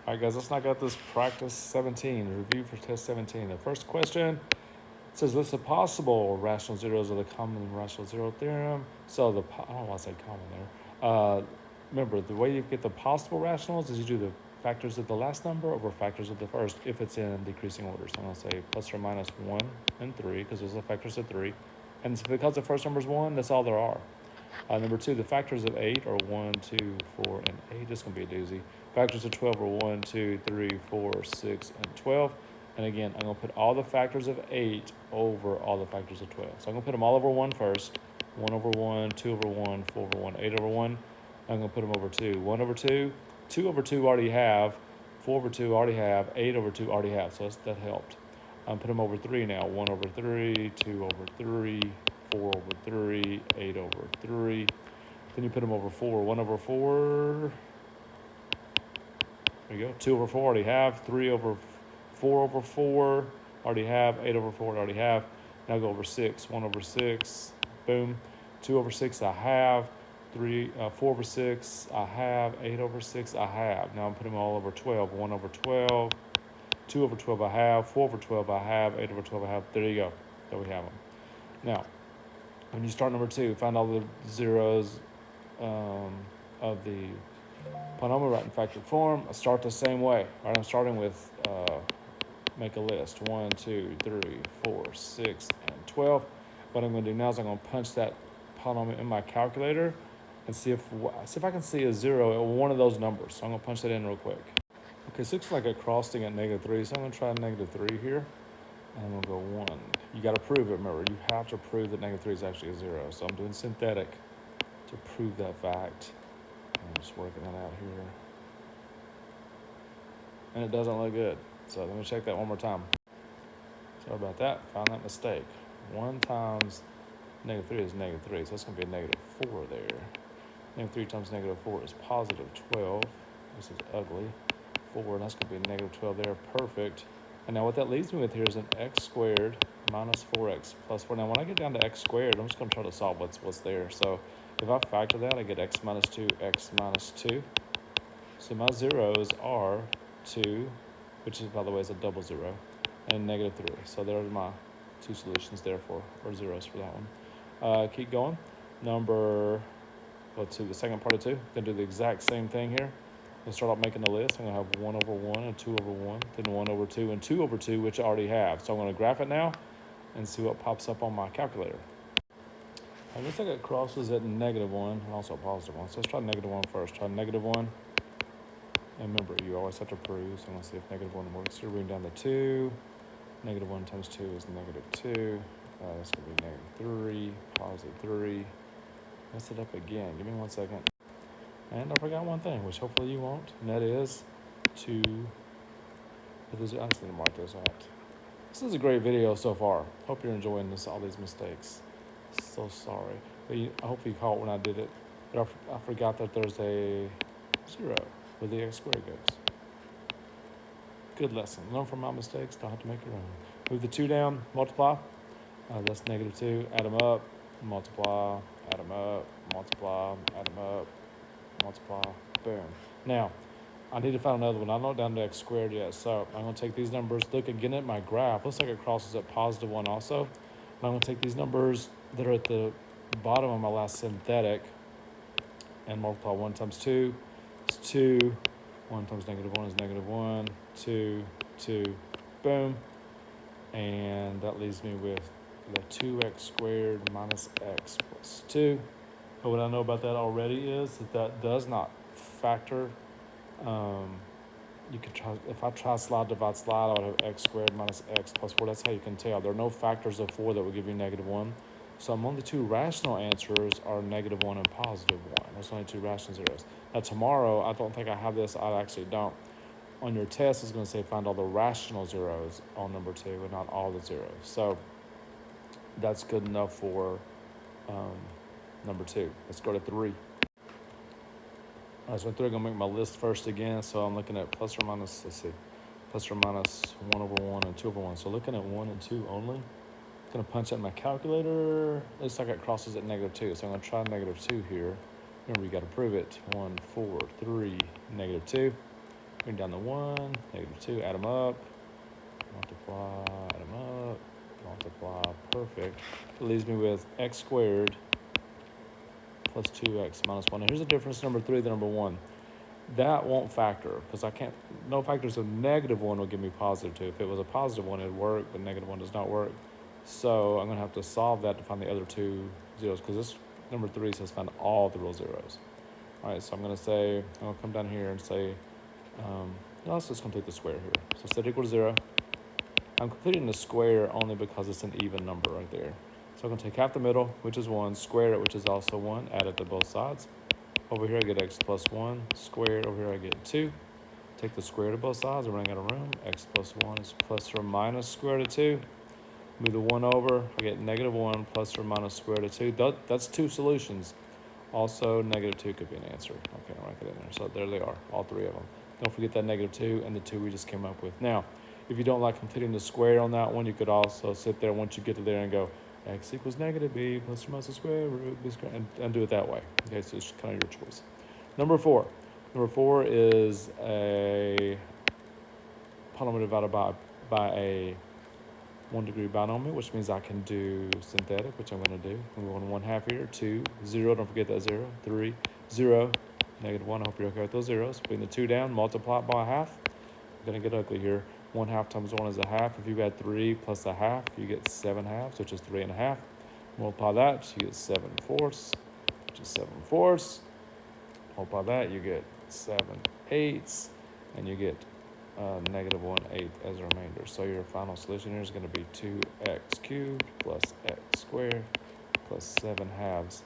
All right, guys, let's knock out this practice 17, review for test 17. The first question says, list the possible rational zeros of the common rational zero theorem. So I don't know why I said common there. Remember, the way you get the possible rationals is you do the factors of the last number over factors of the first if it's in decreasing order. So I'm going to say plus or minus 1 and 3 because those are the factors of 3. And because the first number is 1, that's all there are. Number 2, the factors of 8 are 1, 2, 4, and 8. This is going to be a doozy. Factors of 12 are 1, 2, 3, 4, 6, and 12. And again, I'm going to put all the factors of 8 over all the factors of 12. So I'm going to put them all over 1 first. 1 over 1, 2 over 1, 4 over 1, 8 over 1. I'm going to put them over 2. 1 over 2, 2 over 2 already have, 4 over 2 already have, 8 over 2 already have. So that helped. Put them over 3 now. 1 over 3, 2 over 3, 4 over 3, 8 over 3. Then you put them over 4. 1 over 4. There you go. 2 over 4 already have. 3 over 4 over 4 already have. 8 over 4 already have. Now go over 6. 1 over 6. Boom. 2 over 6 I have. 4 over 6 I have. 8 over 6 I have. Now I'm putting them all over 12. 1 over 12. 2 over 12 I have. 4 over 12 I have. 8 over 12 I have. There you go. There we have them. Now, when you start number 2, find all the zeros of the polynomial right in factored form. I start the same way. All right, I'm starting with make a list. 1, 2, 3, 4, 6, and 12. What I'm going to do now is I'm going to punch that polynomial in my calculator and see if I can see a 0 at one of those numbers. So I'm going to punch that in real quick. Okay, so it looks like a crossing at -3, so I'm going to try -3 here. And I'm going to go 1. You got to prove it, remember. You have to prove that -3 is actually a 0. So I'm doing synthetic to prove that fact. I'm just working that out here. And it doesn't look good. So let me check that one more time. Sorry about that. Found that mistake. 1 times -3 is -3. So that's going to be a -4 there. -3 times -4 is +12. This is ugly. 4, and that's going to be a -12 there. Perfect. And now what that leaves me with here is an x squared minus 4x plus 4. Now when I get down to x squared, I'm just going to try to solve what's there. So if I factor that, I get x minus 2, x minus 2. So my zeros are 2, which is, by the way, is a double 0, and -3. So there's my 2 solutions there or zeros for that one. Keep going. Let's see, the second part of 2. Going to do the exact same thing here. I'm going to start off making the list. I'm going to have 1 over 1 and 2 over 1, then 1 over 2 and 2 over 2, which I already have. So I'm going to graph it now and see what pops up on my calculator. I guess I got crosses at -1 and also a +1. So let's try -1 first. Try -1. And remember, you always have to prove. So I'm going to see if -1 works. Here, bring down the 2. -1 times 2 is -2. That's going to be -3, +3. Mess it up again. Give me 1 second. And I forgot one thing, which hopefully you won't, and that is to I just need to mark those out. This is a great video so far. Hope you're enjoying all these mistakes. So sorry. But I hope you caught when I did it. But I forgot that there's a 0 where the x squared goes. Good lesson. Learn from my mistakes. Don't have to make your own. Move the 2 down, multiply. That's -2. Add them up, multiply, add them up, multiply, add them up, multiply, boom. Now, I need to find another one. I'm not down to x squared yet, so I'm going to take these numbers, look again at my graph. Looks like it crosses at +1 also. And I'm going to take these numbers that are at the bottom of my last synthetic and multiply. 1 times 2 is 2. 1 times -1 is -1. 2, 2, boom. And that leaves me with the 2x squared minus x plus 2. But what I know about that already is that does not factor. You could try, if I try slide, divide, slide, I would have x squared minus x plus 4. That's how you can tell. There are no factors of 4 that would give you -1. So among the 2 rational answers are -1 and +1. There's only 2 rational zeros. Now tomorrow, I don't think I have this. I actually don't. On your test, it's going to say find all the rational zeros on number 2 and not all the zeros. So that's good enough for number 2. Let's go to 3. All right, so 3, I'm going to make my list first again. So I'm looking at plus or minus 1 over 1 and 2 over 1. So looking at 1 and 2 only. I'm going to punch that in my calculator. Looks like it crosses at -2. So I'm going to try -2 here. Remember, you got to prove it. 1, 4, 3, -2. Bring down the 1, -2, add them up, multiply, add them up, multiply, perfect. It leaves me with x squared plus 2x minus 1. Now here's the difference, number 3 to number 1. That won't factor, because I can't, no factors of -1 will give me +2. If it was a +1, it'd work, but -1 does not work. So I'm going to have to solve that to find the other two zeros, because this number 3 says find all the real zeros. All right, so I'm going to say, I'm going to come down here and say, no, let's just complete the square here. So set equal to 0. I'm completing the square only because it's an even number right there. So I'm going to take half the middle, which is 1, square it, which is also 1, add it to both sides. Over here I get x plus 1, squared. Over here I get 2. Take the square to both sides, I'm running out of room. X plus 1 is plus or minus square root of 2. Move the 1 over, I get -1 plus or minus square root of 2. That's two solutions. Also, -2 could be an answer. Okay, I'll write that in there. So there they are, all three of them. Don't forget that -2 and the 2 we just came up with. Now, if you don't like completing the square on that one, you could also sit there once you get to there and go, x equals -b plus or minus the square root b squared, and do it that way. Okay, so it's kind of your choice. Number 4. Number 4 is a polynomial divided by a 1-degree binomial, which means I can do synthetic, which I'm going to do. I'm going 1/2 here, 2, 0, don't forget that 0, 3, 0, -1. I hope you're okay with those zeros. Putting the 2 down, multiply it by a half. I'm going to get ugly here. 1/2 times 1 is a half. If you add 3 plus a half, you get 7/2, which is 3 1/2. Multiply that, you get 7/4, which is 7/4. Multiply that, you get 7/8, and you get -1/8 as a remainder. So your final solution here is going to be 2x cubed plus x squared plus 7/2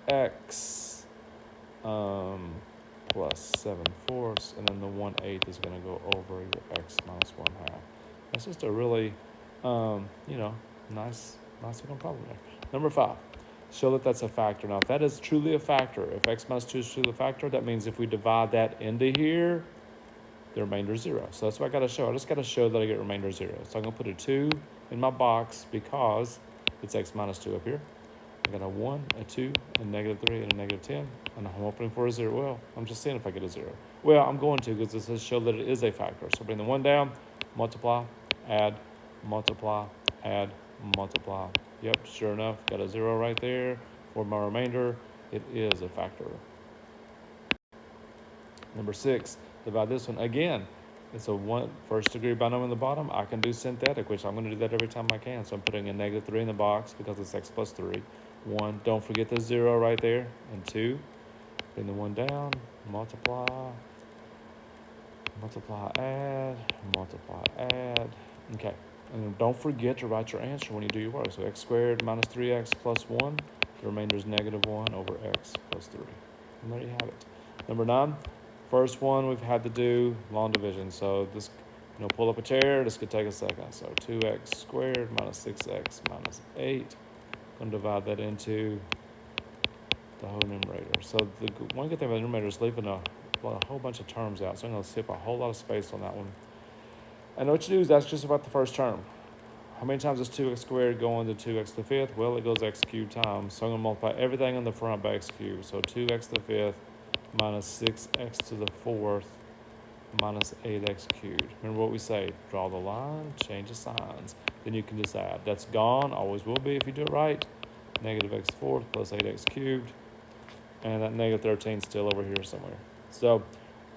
x plus 7/4, and then the 1/8 is going to go over your x minus 1/2. That's just a really, nice looking problem there. Number 5, show that that's a factor. Now, if that is truly a factor, if x minus 2 is truly a factor, that means if we divide that into here, the remainder is 0. So that's what I got to show. I just got to show that I get remainder 0. So I'm going to put a 2 in my box because it's x minus 2 up here. I got a 1, a 2, a -3, and a -10. And I'm hoping for a 0. Well, I'm just seeing if I get a 0. Well, I'm going to, because it says show that it is a factor. So bring the 1 down, multiply, add, multiply, add, multiply. Yep, sure enough, got a 0 right there for my remainder. It is a factor. Number 6, divide this one. Again, it's a 1st-degree binomial in the bottom. I can do synthetic, which I'm going to do that every time I can. So I'm putting a -3 in the box because it's x plus 3. 1, don't forget the 0 right there. And 2, bring the 1 down, multiply, add, multiply, add. Okay, and don't forget to write your answer when you do your work. So x squared minus 3x plus 1. The remainder is -1 over x plus 3. And there you have it. Number 9. First one we've had to do long division. So this, pull up a chair. This could take a second. So 2x squared minus 6x minus 8. I'm going to divide that into the whole numerator. So the one good thing about the numerator is leaving a whole bunch of terms out. So I'm going to skip a whole lot of space on that one. And what you do is that's just about the first term. How many times does 2x squared go into 2x to the 5th? Well, it goes x cubed times. So I'm going to multiply everything on the front by x cubed. So 2x to the 5th minus 6x to the 4th minus 8x cubed. Remember what we say, draw the line, change the signs. Then you can just add. That's gone, always will be if you do it right. -x4 plus 8x cubed. And that -13 is still over here somewhere. So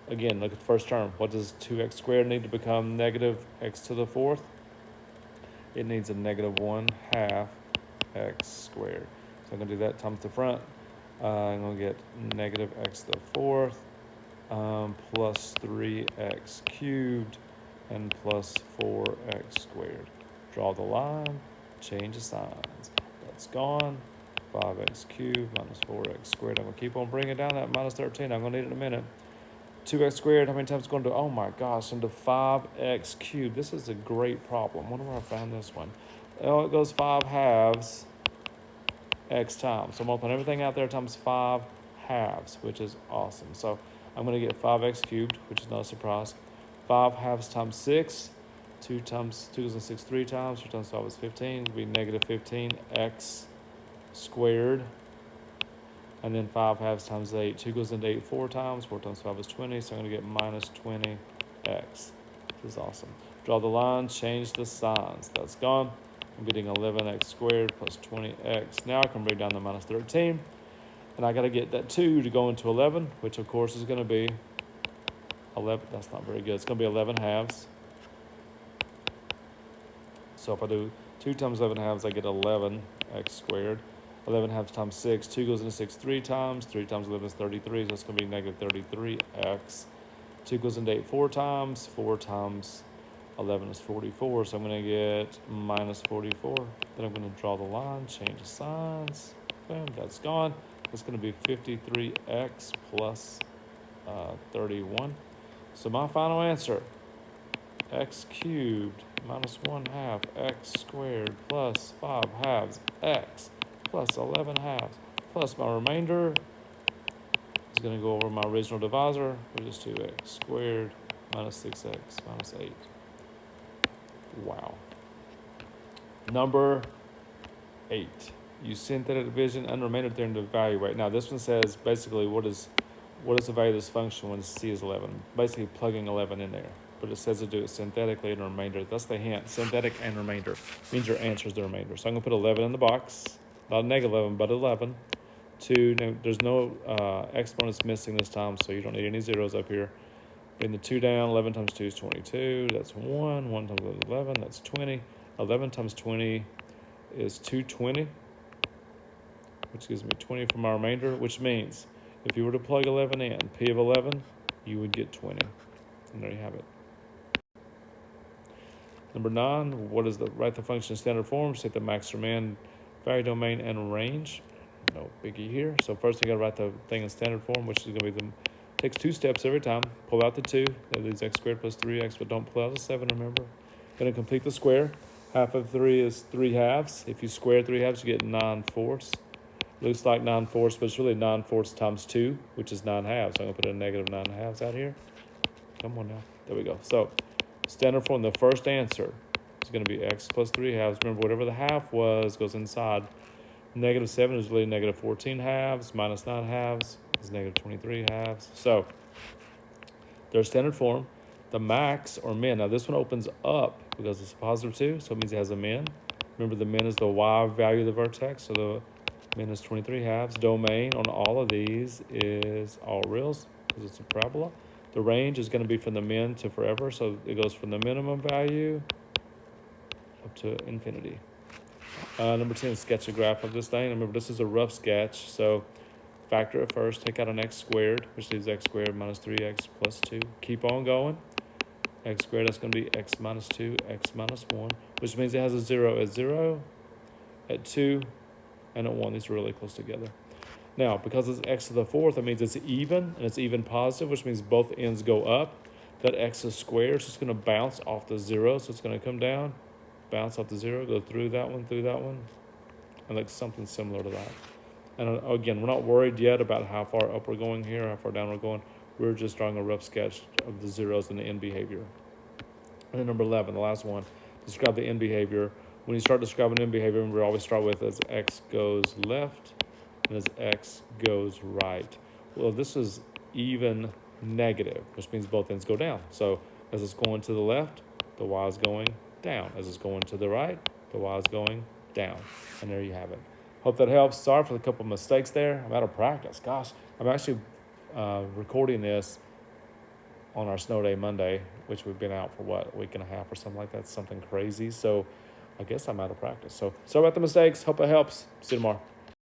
again, look at the first term. What does 2x squared need to become -x to the 4th? It needs a -1/2 x squared. So I'm going to do that times the front. I'm going to get -x to the 4th plus 3x cubed and plus 4x squared. Draw the line, change the signs. That's gone. 5x cubed minus 4x squared. I'm going to keep on bringing down that -13. I'm going to need it in a minute. 2x squared, how many times is it going to, oh my gosh, into 5x cubed. This is a great problem. I wonder where I found this one. Oh, it goes 5/2 x times. So I'm multiplying everything out there times 5/2, which is awesome. So I'm going to get 5x cubed, which is not a surprise. 5/2 times 6. 2 times 2 is 6 3 times. 2 times 5 is 15. It would be -15x squared. And then 5/2 times 8. 2 goes into 8 4 times. 4 times 5 is 20. So I'm going to get -20 x. This is awesome. Draw the line, change the signs. That's gone. I'm getting 11x squared plus 20x. Now I can bring down the minus 13. And I got to get that 2 to go into 11, which of course is going to be 11. That's not very good. It's going to be 11 halves. So if I do 2 times 11 halves, I get 11x squared. 11 halves times 6. 2 goes into 6 3 times. 3 times 11 is 33, so it's going to be negative 33x. 2 goes into 8 4 times. 4 times 11 is 44, so I'm going to get minus 44. Then I'm going to draw the line, change the signs. Boom, that's gone. It's going to be 53x plus 31. So my final answer, x cubed minus 1/2 x squared plus 5 halves x plus 11 halves plus my remainder is going to go over my original divisor, which is 2x squared minus 6x minus 8. Wow. Number 8. Use synthetic division and remainder theorem to evaluate. Now this one says basically what is the value of this function when c is 11? Basically plugging 11 in there. But it says to do it synthetically in remainder. That's the hint. Synthetic and remainder means your answer is the remainder. So I'm going to put 11 in the box. Not a negative 11, but 11. 2, no, there's no exponents missing this time, so you don't need any zeros up here. Bring the 2 down. 11 times 2 is 22. That's 1. 1 times 11, that's 20. 11 times 20 is 220, which gives me 20 from our remainder, which means if you were to plug 11 in, P of 11, you would get 20. And there you have it. Number 9, write the function in standard form, state the max or min, value domain, and range. No biggie here. So first you got to write the thing in standard form, which is going to be takes 2 steps every time. Pull out the 2, that leaves x squared plus 3x, but don't pull out the 7, remember. Going to complete the square. Half of 3 is 3 halves. If you square 3 halves, you get 9/4. Looks like 9/4, but it's really 9/4 times 2, which is 9 halves. So I'm going to put a negative 9 halves out here. Come on now. There we go. So standard form, the first answer is going to be x plus 3 halves. Remember, whatever the half was goes inside. Negative 7 is really negative 14 halves. Minus 9 halves is negative 23 halves. So there's standard form. The max or min. Now this one opens up because it's a positive 2, so it means it has a min. Remember, the min is the y value of the vertex, so the min is 23 halves. Domain on all of these is all reals because it's a parabola. The range is going to be from the min to forever, so it goes from the minimum value up to infinity. Number 10, sketch a graph of this thing. Remember, this is a rough sketch, so factor it first. Take out an x squared, which leaves x squared minus 3x plus 2. Keep on going. X squared, that's going to be x minus 2, x minus 1, which means it has a 0 at 0, at 2, and at 1. These are really close together. Now, because it's x to the 4th, that means it's even, and it's even positive, which means both ends go up. That x is squared, so it's going to bounce off the 0, so it's going to come down, bounce off the 0, go through that one, and like something similar to that. And again, we're not worried yet about how far up we're going here, how far down we're going. We're just drawing a rough sketch of the zeros and the end behavior. And then number 11, the last one, describe the end behavior. When you start describing end behavior, we always start with as x goes left and as x goes right. Well, this is even negative, which means both ends go down. So as it's going to the left, the y is going down. As it's going to the right, the y is going down. And there you have it. Hope that helps. Sorry for the couple of mistakes there. I'm out of practice. Gosh, I'm actually recording this on our snow day Monday, which we've been out for a week and a half or something like that, something crazy. So I guess I'm out of practice. So sorry about the mistakes. Hope it helps. See you tomorrow.